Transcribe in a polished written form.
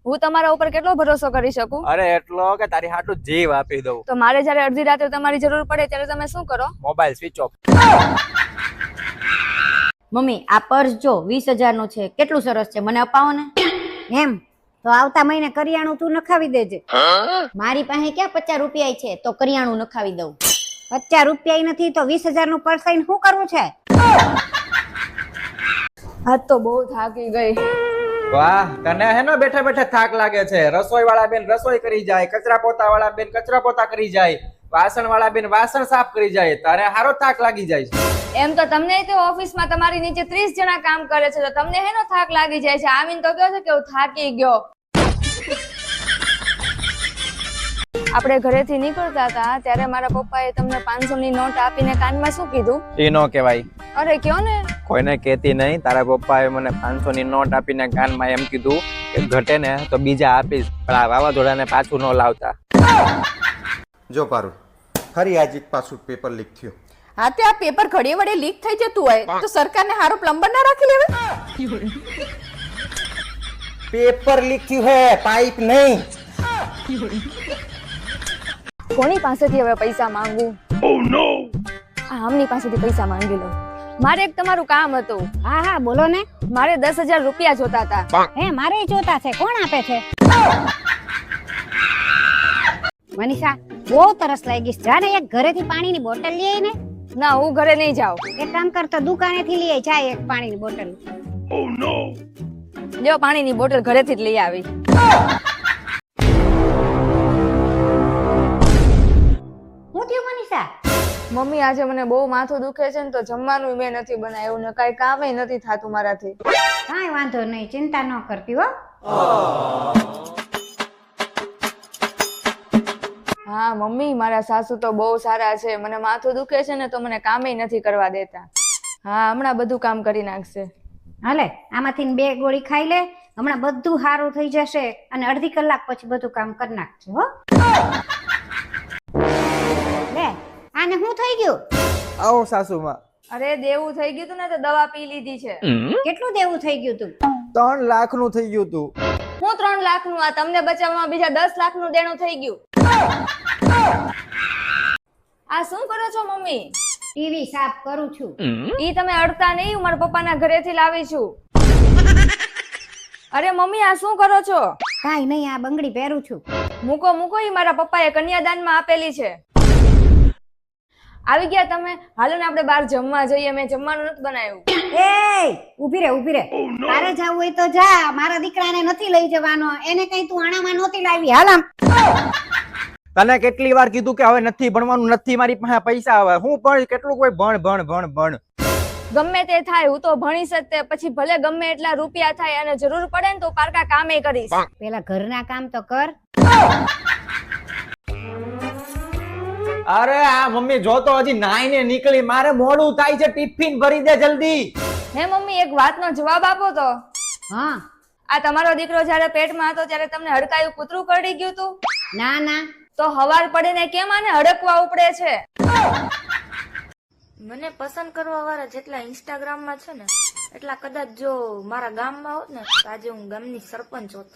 હું તમારા ઉપર કેટલો ભરોસો કરી શકું? અરે એટલો કે તારી હાટું જીવ આપી દઉં. તો મારે જ્યારે અડધી રાતે તમારી જરૂર પડે ત્યારે તમે શું કરો? Mobile switch off. મમ્મી આ પર્સ જો 20,000 નું છે, કેટલું સરસ છે, મને અપાવો ને. એમ તો આવતા મહિને કરિયાણું તું નખાવી દેજે. મારી પાસે ક્યાં 50 રૂપિયા છે, તો કરિયાણું નખાવી દઉં. 50 રૂપિયા નથી તો 20,000 નું પર્સ લઈને શું કરવું છે? આજ તો બહુ થાકી ગઈ. વાહ, તને હે ને બેઠા બેઠા થાક લાગે છે. રસોઈ વાળા બેન રસોઈ કરી જાય, કચરા પોતા વાળા બેન કચરા પોતા કરી જાય, વાસણ વાળા બેન વાસણ સાફ કરી જાય, તારે હારો થાક લાગી જાય છે. એમ તો તમને તો ઓફિસમાં તમારી નીચે 30 જણા કામ કરે છે, તો તમને હેનો થાક લાગી જાય છે. આમીન તો કહે છે કે હું થાકી ગયો. આપણે ઘરેથી નીકળતા હતા ત્યારે મારા પપ્પાએ તમને 500 ની નોટ આપીને કાનમાં શું કીધું? એ નો કહેવાય. અરે કયો ને. કોઈને કહેતી નહીં. તારા પપ્પાએ મને 500 ની નોટ આપીને કાનમાં એમ કીધું કે ઘટે ને તો બીજા આપીશ, પણ આ વાવાઝોડાને પાછું ન લાવતા. જો પારું, ફરી આજે પાછું પેપર લીક થયું. હા તે આ પેપર ઘડીએ વડે લીક થઈ જતું હોય તો સરકારને હારો પ્લમ્બર ના રાખી લેવે. પેપર લીક થયું હે, પાઇપ નહીં. કોની પાસેથી હવે પૈસા માંગુ? Oh no! આમની પાસેથી પૈસા માંગી લઉં. મારે એક તમારું કામ હતું. હા હા બોલો ને. મારે 10,000 રૂપિયા જોતા હતા. હે મારે જોતા છે, કોણ આપે છે? મનીષા બહુ તરસ લાગી છે, જા ને એક ઘરેથી પાણીની બોટલ લઈ આય ને. ના, હું ઘરે નહીં જાઉં. એક કામ કર તો દુકાનેથી લઈ આય, જાય એક પાણીની બોટલ. Oh no! લ્યો પાણીની બોટલ ઘરેથી જ લઈ આવી. હું થયું મનીષા? મમ્મી આજે મને બહુ માથું દુખે છે ને તો જમવાનું મેં નથી બનાવ્યું ને કઈ કામે નથી થાતું મારાથી. કાંઈ વાંધો નહીં, ચિંતા ન કરતી હો. હા મમ્મી, મારા સાસુ તો બહુ સારા છે. મને માથું દુખે છે ને તો મને કામે નથી કરવા દેતા. હા હમણાં બધું કામ કરી નાખશે. હાલે આમાંથી 2 ગોળી ખાઈ લે, હમણાં બધું સારું થઈ જશે અને અડધી કલાક પછી બધું કામ કરી નાખશે હો. લે આને શું થઈ ગયું? આવો સાસુમાં. અરે દેવું થઈ ગયું તું ને તો દવા પી લીધી છે. કેટલું દેવું થઈ ગયું તું? 3 લાખ નું થઈ ગયું તું. હું 3 લાખ નું? આ તમને બચાવવામાં બીજા 10 લાખ નું દેણું થઈ ગયું. આ શું કરો છો મમ્મી? ટીવી સાફ કરું છું. ઈ તમે અડતા નહીં, હું મારા પપ્પાના ઘરેથી લાવી છું. અરે મમ્મી આ શું કરો છો? કાઈ નહીં, આ બંગડી પહેરું છું. મૂકો મૂકો, ઈ મારા પપ્પાએ કન્યાદાનમાં આપેલી છે. આવી ગયા તમે? હાલો ને આપણે બહાર જમવા જઈએ. મેં જમવાનું નથી બનાવ્યું. એ ઊભી રે ઊભી રે. તારે જાવું હોય તો જા, મારા દીકરાને નથી લઈ જવાનો. એને કઈ તું આણામાં નહોતી લાવી. હાલ આમ. તને કેટલી વાર કીધું કે હવે નથી ભણવાનું, નથી મારી પાસે પૈસા. હવે હું પણ કેટલું કોઈ ભણ ભણ ભણ ભણ. ગમે તે થાય, હું તો ભણીશ જ તે. પછી ભલે ગમે એટલા રૂપિયા થાય અને જરૂર પડે ને તો પારકા કામે કરીશ. પેલા ઘરના કામ તો કર. અરે આ મમ્મી જો તો હજી નાઈને નીકળી, મારે મોડું થાય છે. ટિફિન ભરી દે જલ્દી. હે મમ્મી એક વાતનો જવાબ આપો તો. હા આ તમારો દીકરો જ્યારે પેટમાં હતો ત્યારે તમને હડકાયું કૂતરું કરડી ગયું તું? ના ના. તો હવાર પડીને કેમ આને હડકવા ઉપડે છે? મને પસંદ કરવા વાળા જેટલા ઇન્સ્ટાગ્રામમાં છે ને એટલા કદાચ જો મારા ગામમાં હોત ને તો આજે હું ગામની સરપંચ હોત.